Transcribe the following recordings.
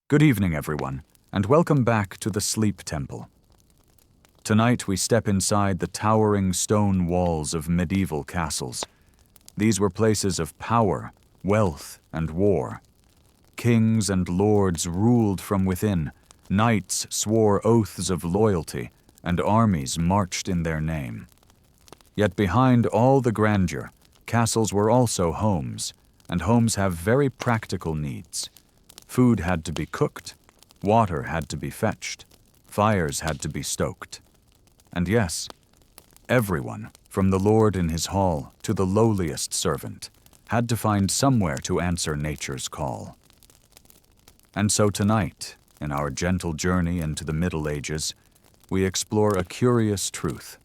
Good evening, everyone, and welcome back to the Sleep Temple. Tonight we step inside the towering stone walls of medieval castles. These were places of power, wealth, and war. Kings and lords ruled from within, knights swore oaths of loyalty, and armies marched in their name. Yet behind all the grandeur, castles were also homes, and homes have very practical needs. Food had to be cooked, water had to be fetched, fires had to be stoked. And yes, everyone, from the lord in his hall to the lowliest servant, had to find somewhere to answer nature's call. And so tonight, in our gentle journey into the Middle Ages, we explore a curious truth.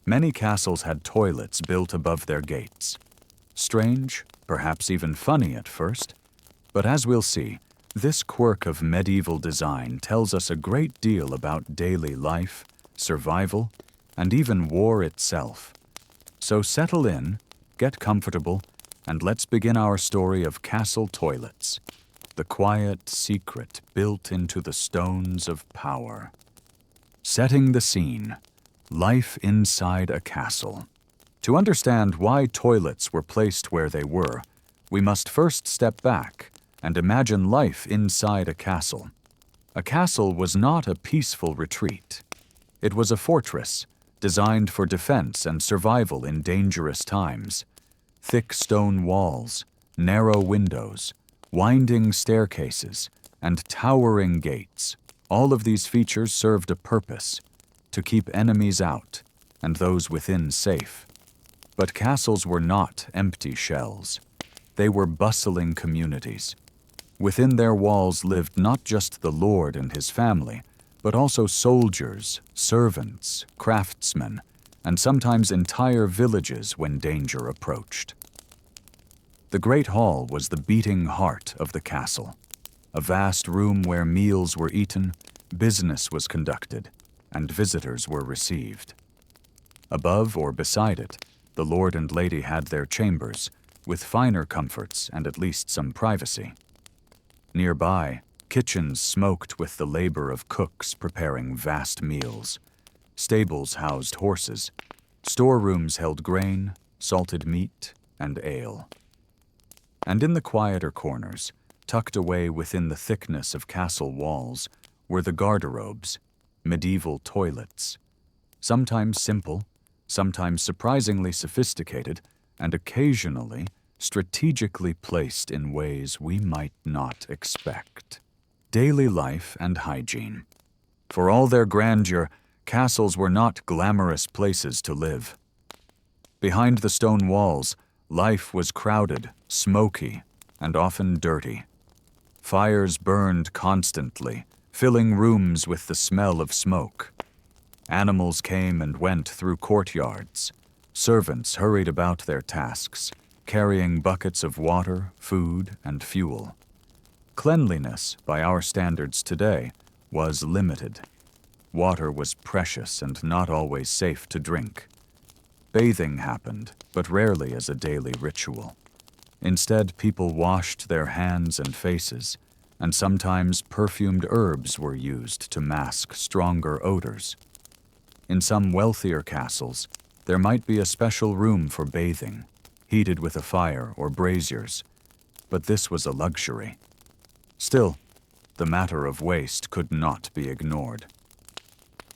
Many castles had toilets built above their gates. Strange, perhaps even funny at first, but as we'll see, this quirk of medieval design tells us a great deal about daily life, survival, and even war itself. So settle in, get comfortable, and let's begin our story of castle toilets, the quiet secret built into the stones of power. Setting the scene, life inside a castle. To understand why toilets were placed where they were, we must first step back and imagine life inside a castle. A castle was not a peaceful retreat. It was a fortress, designed for defense and survival in dangerous times. Thick stone walls, narrow windows, winding staircases, and towering gates. All of these features served a purpose: to keep enemies out and those within safe. But castles were not empty shells. They were bustling communities. Within their walls lived not just the lord and his family, but also soldiers, servants, craftsmen, and sometimes entire villages when danger approached. The Great Hall was the beating heart of the castle, a vast room where meals were eaten, business was conducted, and visitors were received. Above or beside it, the lord and lady had their chambers, with finer comforts and at least some privacy. Nearby, kitchens smoked with the labor of cooks preparing vast meals. Stables housed horses. Storerooms held grain, salted meat, and ale. And in the quieter corners, tucked away within the thickness of castle walls, were the garderobes, medieval toilets. Sometimes simple, sometimes surprisingly sophisticated, and occasionally strategically placed in ways we might not expect. Daily life and hygiene. For all their grandeur, castles were not glamorous places to live. Behind the stone walls, life was crowded, smoky, and often dirty. Fires burned constantly, filling rooms with the smell of smoke. Animals came and went through courtyards. Servants hurried about their tasks, carrying buckets of water, food, and fuel. Cleanliness, by our standards today, was limited. Water was precious and not always safe to drink. Bathing happened, but rarely as a daily ritual. Instead, people washed their hands and faces, and sometimes perfumed herbs were used to mask stronger odors. In some wealthier castles, there might be a special room for bathing, heated with a fire or braziers, but this was a luxury. Still, the matter of waste could not be ignored.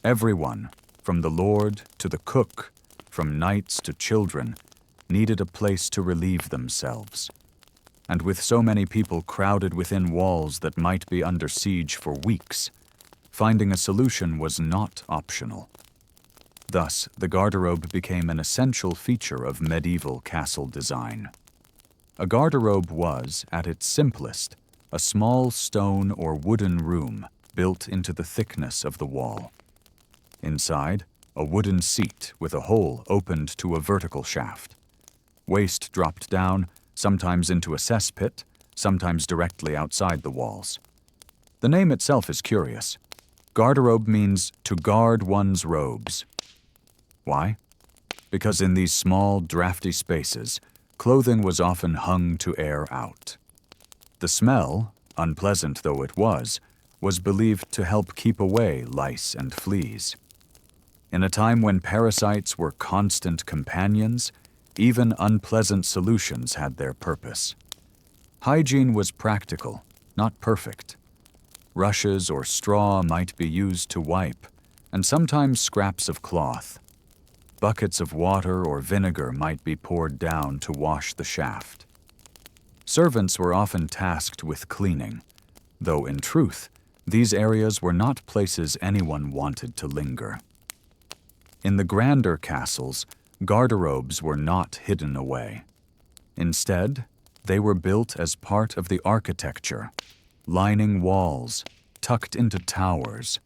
Everyone, from the lord to the cook, from knights to children, needed a place to relieve themselves. And with so many people crowded within walls that might be under siege for weeks, finding a solution was not optional. Thus, the garderobe became an essential feature of medieval castle design. A garderobe was, at its simplest, a small stone or wooden room built into the thickness of the wall. Inside, a wooden seat with a hole opened to a vertical shaft. Waste dropped down, sometimes into a cesspit, sometimes directly outside the walls. The name itself is curious. Garderobe means to guard one's robes. Why? Because in these small, drafty spaces, clothing was often hung to air out. The smell, unpleasant though it was believed to help keep away lice and fleas. In a time when parasites were constant companions, even unpleasant solutions had their purpose. Hygiene was practical, not perfect. Rushes or straw might be used to wipe, and sometimes scraps of cloth. Buckets of water or vinegar might be poured down to wash the shaft. Servants were often tasked with cleaning, though in truth, these areas were not places anyone wanted to linger. In the grander castles, garderobes were not hidden away. Instead, they were built as part of the architecture, lining walls, tucked into towers,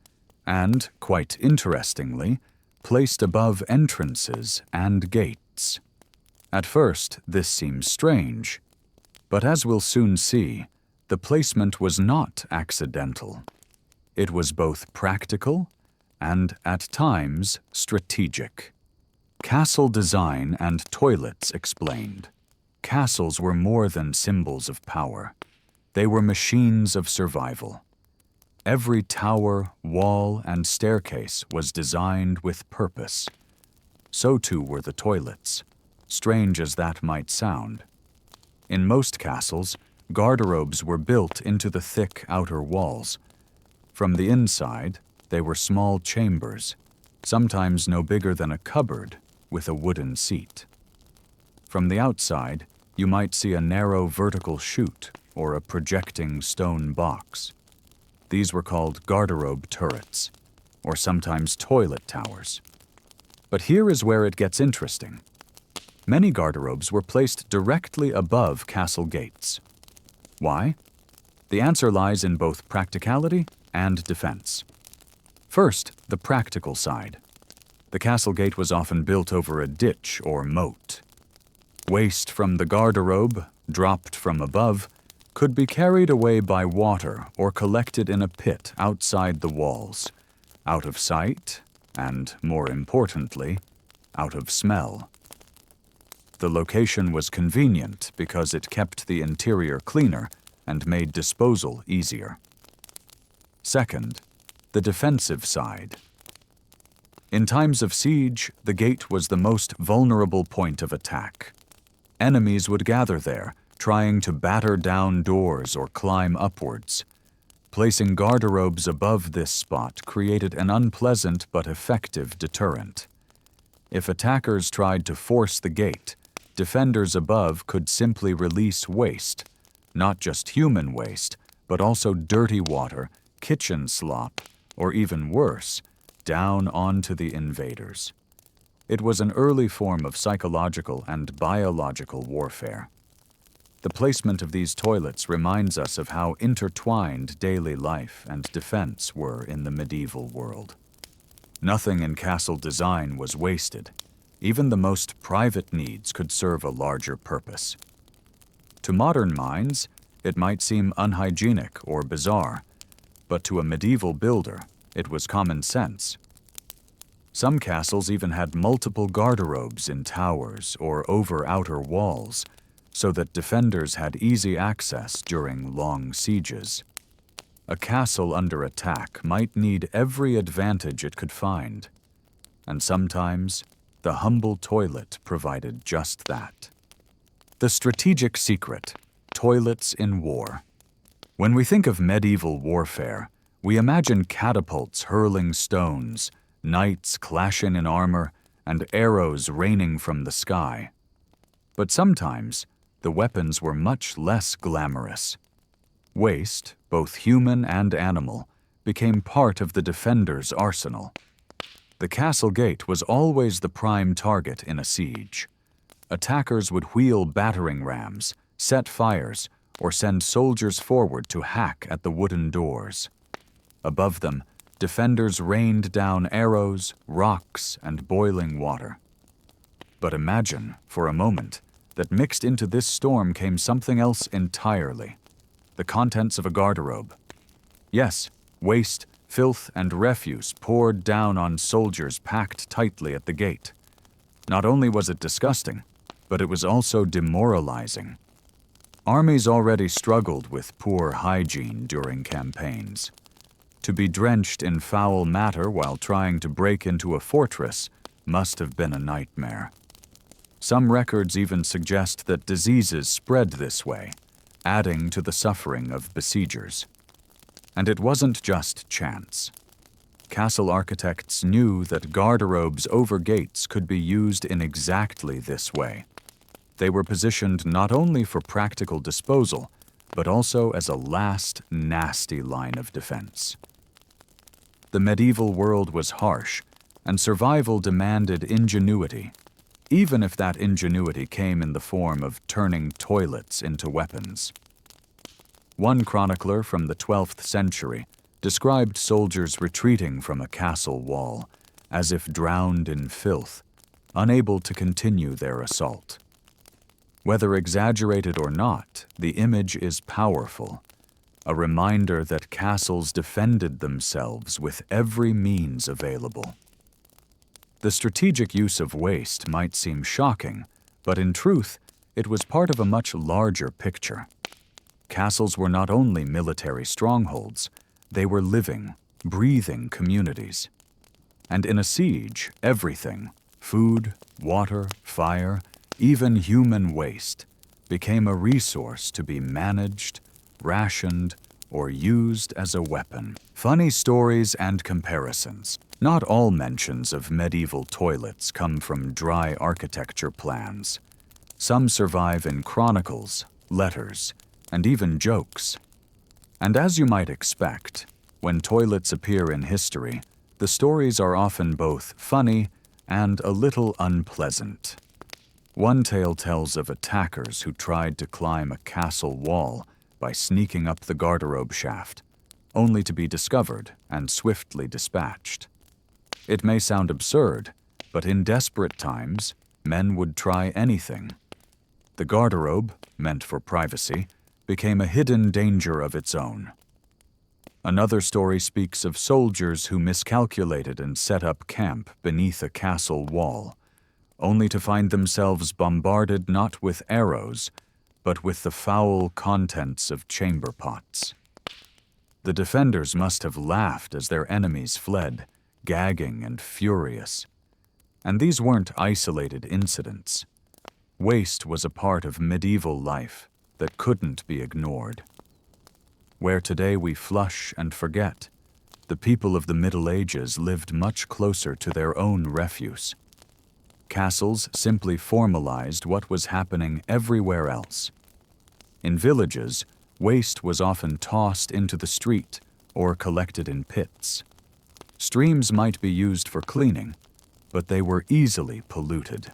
and, quite interestingly, placed above entrances and gates. At first, this seems strange, but as we'll soon see, the placement was not accidental. It was both practical and, at times, strategic. Castle design and toilets explained. Castles were more than symbols of power. They were machines of survival. Every tower, wall, and staircase was designed with purpose. So too were the toilets, strange as that might sound. In most castles, garderobes were built into the thick outer walls. From the inside, they were small chambers, sometimes no bigger than a cupboard with a wooden seat. From the outside, you might see a narrow vertical chute or a projecting stone box. These were called garderobe turrets, or sometimes toilet towers. But here is where it gets interesting. Many garderobes were placed directly above castle gates. Why? The answer lies in both practicality and defense. First, the practical side. The castle gate was often built over a ditch or moat. Waste from the garderobe, dropped from above, could be carried away by water or collected in a pit outside the walls, out of sight and, more importantly, out of smell. The location was convenient because it kept the interior cleaner and made disposal easier. Second, the defensive side. In times of siege, the gate was the most vulnerable point of attack. Enemies would gather there, trying to batter down doors or climb upwards. Placing garderobes above this spot created an unpleasant but effective deterrent. If attackers tried to force the gate, defenders above could simply release waste, not just human waste, but also dirty water, kitchen slop, or even worse, down onto the invaders. It was an early form of psychological and biological warfare. The placement of these toilets reminds us of how intertwined daily life and defense were in the medieval world. Nothing in castle design was wasted. Even the most private needs could serve a larger purpose. To modern minds, it might seem unhygienic or bizarre, but to a medieval builder, it was common sense. Some castles even had multiple garderobes in towers or over outer walls, so that defenders had easy access during long sieges. A castle under attack might need every advantage it could find, and sometimes the humble toilet provided just that. The strategic secret: toilets in war. When we think of medieval warfare, we imagine catapults hurling stones, knights clashing in armor, and arrows raining from the sky. But sometimes, the weapons were much less glamorous. Waste, both human and animal, became part of the defender's arsenal. The castle gate was always the prime target in a siege. Attackers would wheel battering rams, set fires, or send soldiers forward to hack at the wooden doors. Above them, defenders rained down arrows, rocks, and boiling water. But imagine, for a moment, that mixed into this storm came something else entirely: the contents of a garderobe. Yes, waste, filth, and refuse poured down on soldiers packed tightly at the gate. Not only was it disgusting, but it was also demoralizing. Armies already struggled with poor hygiene during campaigns. To be drenched in foul matter while trying to break into a fortress must have been a nightmare. Some records even suggest that diseases spread this way, adding to the suffering of besiegers. And it wasn't just chance. Castle architects knew that garderobes over gates could be used in exactly this way. They were positioned not only for practical disposal, but also as a last, nasty line of defense. The medieval world was harsh, and survival demanded ingenuity, even if that ingenuity came in the form of turning toilets into weapons. One chronicler from the 12th century described soldiers retreating from a castle wall as if drowned in filth, unable to continue their assault. Whether exaggerated or not, the image is powerful, a reminder that castles defended themselves with every means available. The strategic use of waste might seem shocking, but in truth, it was part of a much larger picture. Castles were not only military strongholds, they were living, breathing communities. And in a siege, everything, food, water, fire, even human waste, became a resource to be managed, rationed, or used as a weapon. Funny stories and comparisons. Not all mentions of medieval toilets come from dry architecture plans. Some survive in chronicles, letters, and even jokes. And as you might expect, when toilets appear in history, the stories are often both funny and a little unpleasant. One tale tells of attackers who tried to climb a castle wall by sneaking up the garderobe shaft, only to be discovered and swiftly dispatched. It may sound absurd, but in desperate times, men would try anything. The garderobe, meant for privacy, became a hidden danger of its own. Another story speaks of soldiers who miscalculated and set up camp beneath a castle wall, only to find themselves bombarded not with arrows, but with the foul contents of chamber pots. The defenders must have laughed as their enemies fled, gagging and furious. And these weren't isolated incidents. Waste was a part of medieval life that couldn't be ignored. Where today we flush and forget, the people of the Middle Ages lived much closer to their own refuse. Castles simply formalized what was happening everywhere else. In villages, waste was often tossed into the street or collected in pits. Streams might be used for cleaning, but they were easily polluted.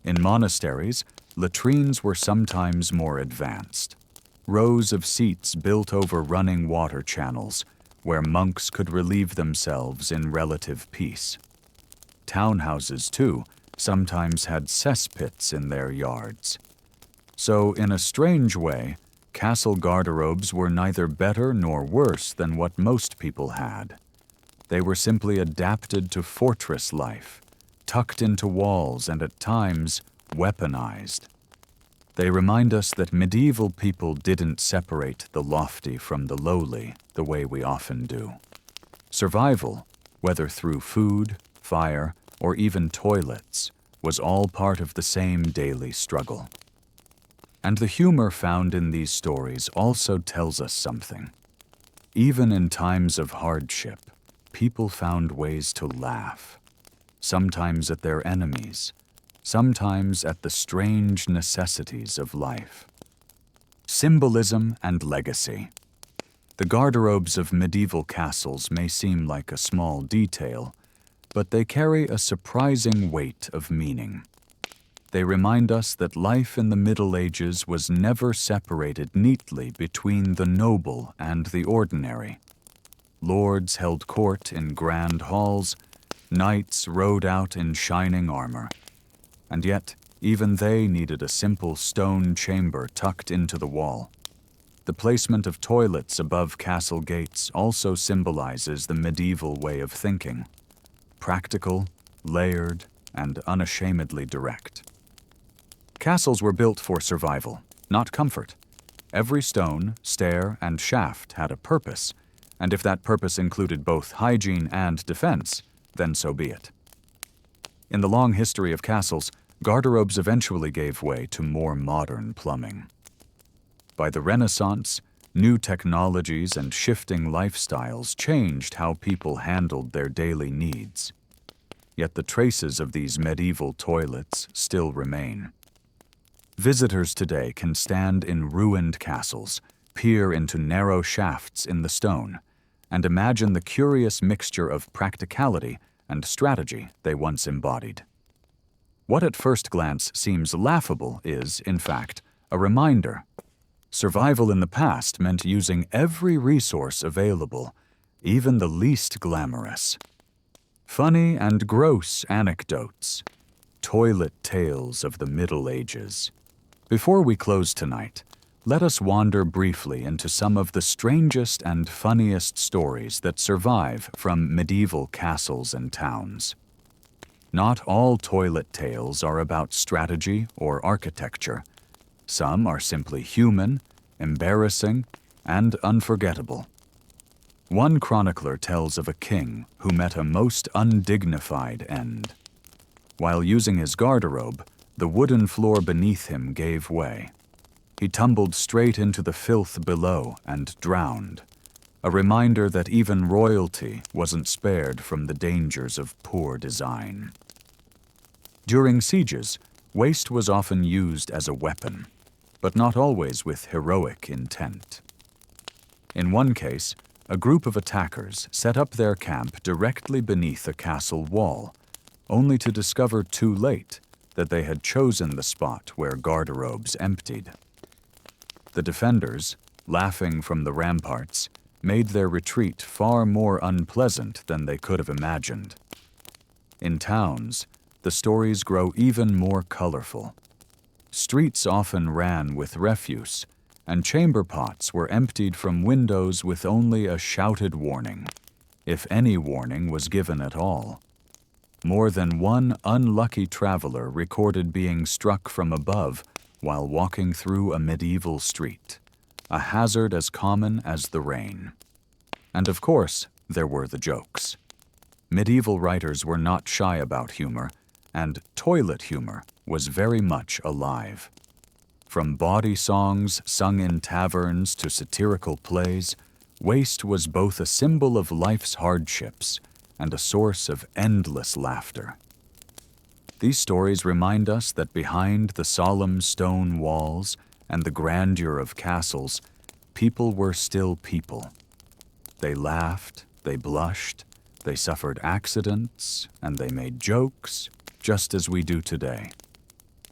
In monasteries, latrines were sometimes more advanced. Rows of seats built over running water channels, where monks could relieve themselves in relative peace. Townhouses, too, sometimes had cesspits in their yards. So, in a strange way, castle garderobes were neither better nor worse than what most people had. They were simply adapted to fortress life, tucked into walls and at times weaponized. They remind us that medieval people didn't separate the lofty from the lowly the way we often do. Survival, whether through food, fire, or even toilets, was all part of the same daily struggle. And the humor found in these stories also tells us something. Even in times of hardship, people found ways to laugh, sometimes at their enemies, sometimes at the strange necessities of life. Symbolism and legacy. The garderobes of medieval castles may seem like a small detail, but they carry a surprising weight of meaning. They remind us that life in the Middle Ages was never separated neatly between the noble and the ordinary. Lords held court in grand halls, knights rode out in shining armor. And yet, even they needed a simple stone chamber tucked into the wall. The placement of toilets above castle gates also symbolizes the medieval way of thinking. Practical, layered, and unashamedly direct. Castles were built for survival, not comfort. Every stone, stair, and shaft had a purpose, and if that purpose included both hygiene and defense, then so be it. In the long history of castles, garderobes eventually gave way to more modern plumbing. By the Renaissance, new technologies and shifting lifestyles changed how people handled their daily needs. Yet the traces of these medieval toilets still remain. Visitors today can stand in ruined castles, peer into narrow shafts in the stone, and imagine the curious mixture of practicality and strategy they once embodied. What at first glance seems laughable is, in fact, a reminder. Survival in the past meant using every resource available, even the least glamorous. Funny and gross anecdotes. Toilet tales of the Middle Ages. Before we close tonight, let us wander briefly into some of the strangest and funniest stories that survive from medieval castles and towns. Not all toilet tales are about strategy or architecture. Some are simply human, embarrassing, and unforgettable. One chronicler tells of a king who met a most undignified end. While using his garderobe, the wooden floor beneath him gave way. He tumbled straight into the filth below and drowned, a reminder that even royalty wasn't spared from the dangers of poor design. During sieges, waste was often used as a weapon, but not always with heroic intent. In one case, a group of attackers set up their camp directly beneath a castle wall, only to discover too late that they had chosen the spot where garderobes emptied. The defenders, laughing from the ramparts, made their retreat far more unpleasant than they could have imagined. In towns, the stories grow even more colorful. Streets often ran with refuse, and chamber pots were emptied from windows with only a shouted warning, if any warning was given at all. More than one unlucky traveler recorded being struck from above while walking through a medieval street, a hazard as common as the rain. And of course, there were the jokes. Medieval writers were not shy about humor, and toilet humor was very much alive. From bawdy songs sung in taverns to satirical plays, waste was both a symbol of life's hardships and a source of endless laughter. These stories remind us that behind the solemn stone walls and the grandeur of castles, people were still people. They laughed, they blushed, they suffered accidents, and they made jokes, just as we do today.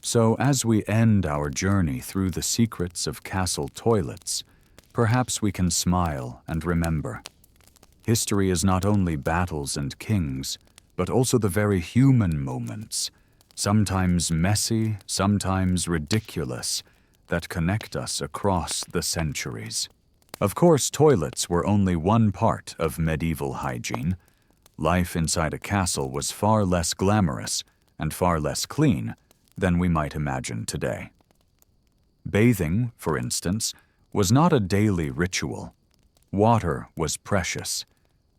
So as we end our journey through the secrets of castle toilets, perhaps we can smile and remember. History is not only battles and kings, but also the very human moments, sometimes messy, sometimes ridiculous, that connect us across the centuries. Of course, toilets were only one part of medieval hygiene. Life inside a castle was far less glamorous and far less clean than we might imagine today. Bathing, for instance, was not a daily ritual. Water was precious,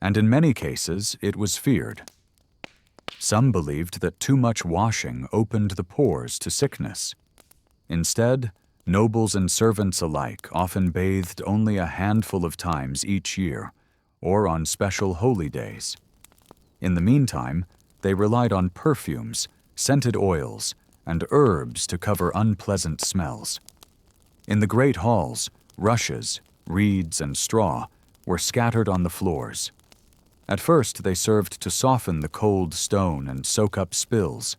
and in many cases it was feared. Some believed that too much washing opened the pores to sickness. Instead, nobles and servants alike often bathed only a handful of times each year, or on special holy days. In the meantime, they relied on perfumes, scented oils, and herbs to cover unpleasant smells. In the great halls, rushes, reeds, and straw were scattered on the floors. At first, they served to soften the cold stone and soak up spills,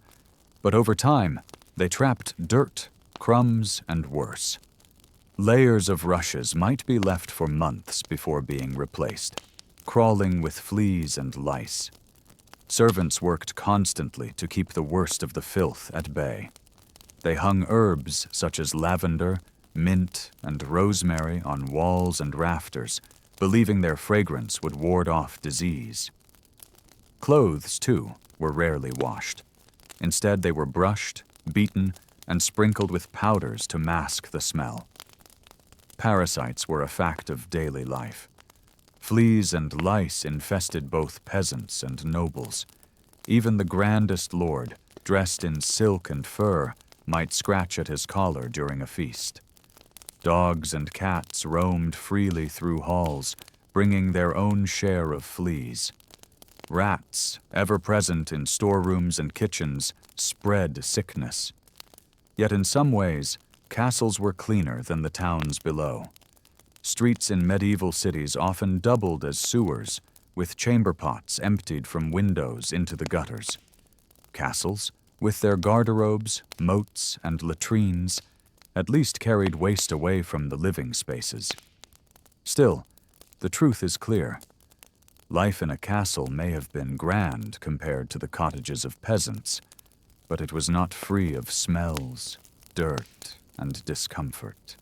but over time, they trapped dirt, crumbs, and worse. Layers of rushes might be left for months before being replaced, crawling with fleas and lice. Servants worked constantly to keep the worst of the filth at bay. They hung herbs such as lavender, mint, and rosemary on walls and rafters, believing their fragrance would ward off disease. Clothes, too, were rarely washed. Instead, they were brushed, beaten, and sprinkled with powders to mask the smell. Parasites were a fact of daily life. Fleas and lice infested both peasants and nobles. Even the grandest lord, dressed in silk and fur, might scratch at his collar during a feast. Dogs and cats roamed freely through halls, bringing their own share of fleas. Rats, ever present in storerooms and kitchens, spread sickness. Yet in some ways, castles were cleaner than the towns below. Streets in medieval cities often doubled as sewers, with chamber pots emptied from windows into the gutters. Castles, with their garderobes, moats, and latrines, at least carried waste away from the living spaces. Still, the truth is clear. Life in a castle may have been grand compared to the cottages of peasants, but it was not free of smells, dirt, and discomfort.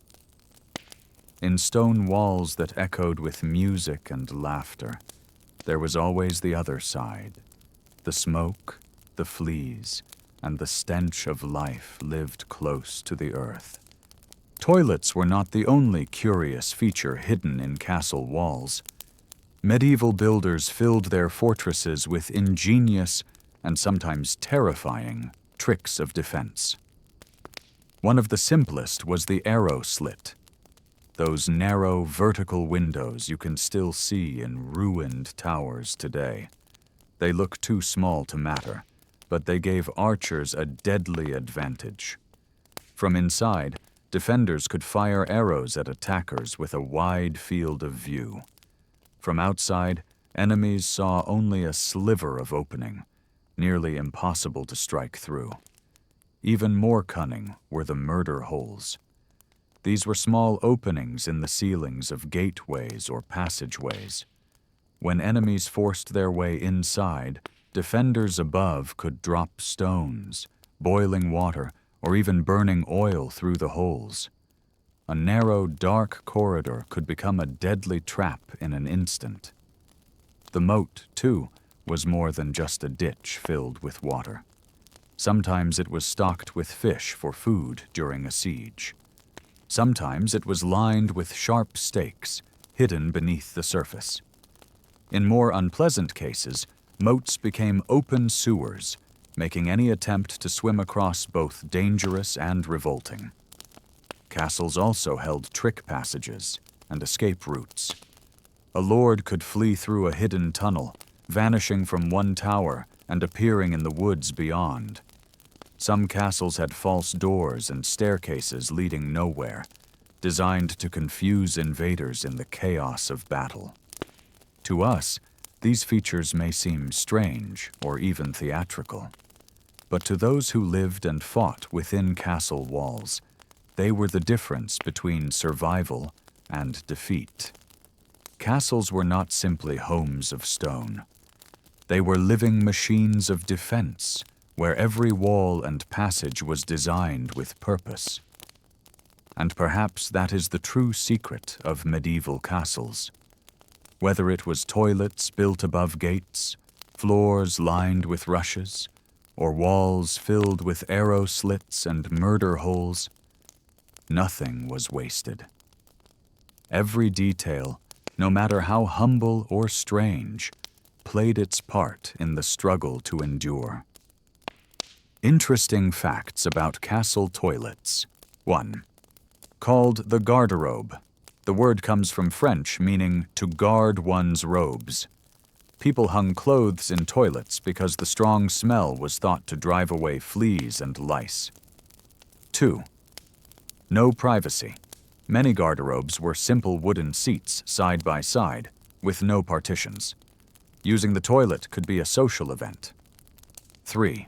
In stone walls that echoed with music and laughter, there was always the other side. The smoke, the fleas, and the stench of life lived close to the earth. Toilets were not the only curious feature hidden in castle walls. Medieval builders filled their fortresses with ingenious and sometimes terrifying tricks of defense. One of the simplest was the arrow slit, those narrow vertical windows you can still see in ruined towers today. They look too small to matter, but they gave archers a deadly advantage. From inside, defenders could fire arrows at attackers with a wide field of view. From outside, enemies saw only a sliver of opening, nearly impossible to strike through. Even more cunning were the murder holes. These were small openings in the ceilings of gateways or passageways. When enemies forced their way inside, defenders above could drop stones, boiling water, or even burning oil through the holes. A narrow, dark corridor could become a deadly trap in an instant. The moat, too, was more than just a ditch filled with water. Sometimes it was stocked with fish for food during a siege. Sometimes it was lined with sharp stakes, hidden beneath the surface. In more unpleasant cases, moats became open sewers, making any attempt to swim across both dangerous and revolting. Castles also held trick passages and escape routes. A lord could flee through a hidden tunnel, vanishing from one tower and appearing in the woods beyond. Some castles had false doors and staircases leading nowhere, designed to confuse invaders in the chaos of battle. To us, these features may seem strange or even theatrical, but to those who lived and fought within castle walls, they were the difference between survival and defeat. Castles were not simply homes of stone. They were living machines of defense, where every wall and passage was designed with purpose. And perhaps that is the true secret of medieval castles. Whether it was toilets built above gates, floors lined with rushes, or walls filled with arrow slits and murder holes, nothing was wasted. Every detail, no matter how humble or strange, played its part in the struggle to endure. Interesting facts about castle toilets. 1. Called the garderobe. The word comes from French meaning to guard one's robes. People hung clothes in toilets because the strong smell was thought to drive away fleas and lice. 2. No privacy. Many garderobes were simple wooden seats side by side, with no partitions. Using the toilet could be a social event. 3.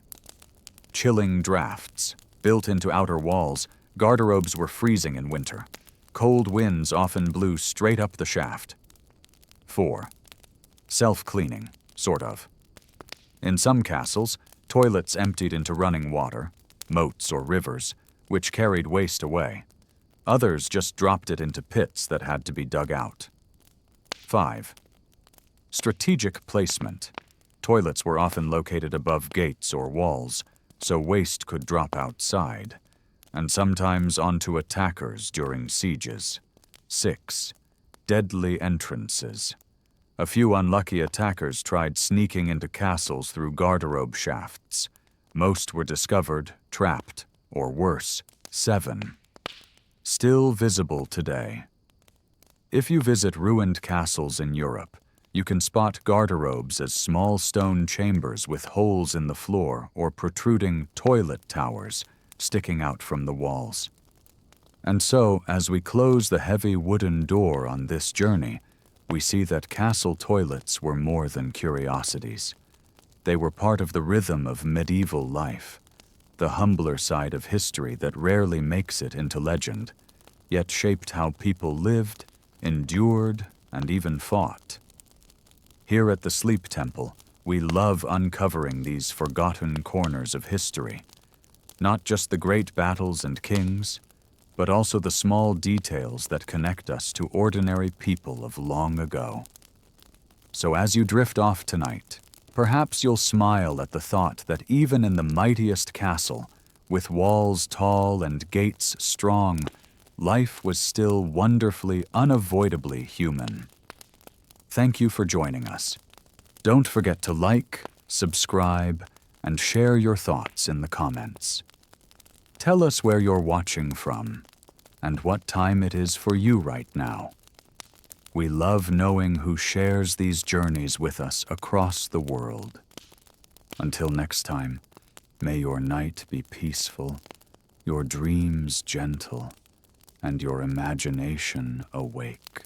Chilling drafts. Built into outer walls, garderobes were freezing in winter. Cold winds often blew straight up the shaft. 4. Self-cleaning, sort of. In some castles, toilets emptied into running water, moats or rivers, which carried waste away. Others just dropped it into pits that had to be dug out. 5. Strategic placement. Toilets were often located above gates or walls, so waste could drop outside. and sometimes onto attackers during sieges. 6. Deadly entrances. A few unlucky attackers tried sneaking into castles through garderobe shafts. Most were discovered, trapped, or worse. 7. Still visible today. If you visit ruined castles in Europe, you can spot garderobes as small stone chambers with holes in the floor or protruding toilet towers sticking out from the walls. And so, as we close the heavy wooden door on this journey, we see that castle toilets were more than curiosities. They were part of the rhythm of medieval life, the humbler side of history that rarely makes it into legend, yet shaped how people lived, endured, and even fought. Here at the Sleep Temple, we love uncovering these forgotten corners of history. Not just the great battles and kings, but also the small details that connect us to ordinary people of long ago. So as you drift off tonight, perhaps you'll smile at the thought that even in the mightiest castle, with walls tall and gates strong, life was still wonderfully, unavoidably human. Thank you for joining us. Don't forget to like, subscribe, and share your thoughts in the comments. Tell us where you're watching from and what time it is for you right now. We love knowing who shares these journeys with us across the world. Until next time, may your night be peaceful, your dreams gentle, and your imagination awake.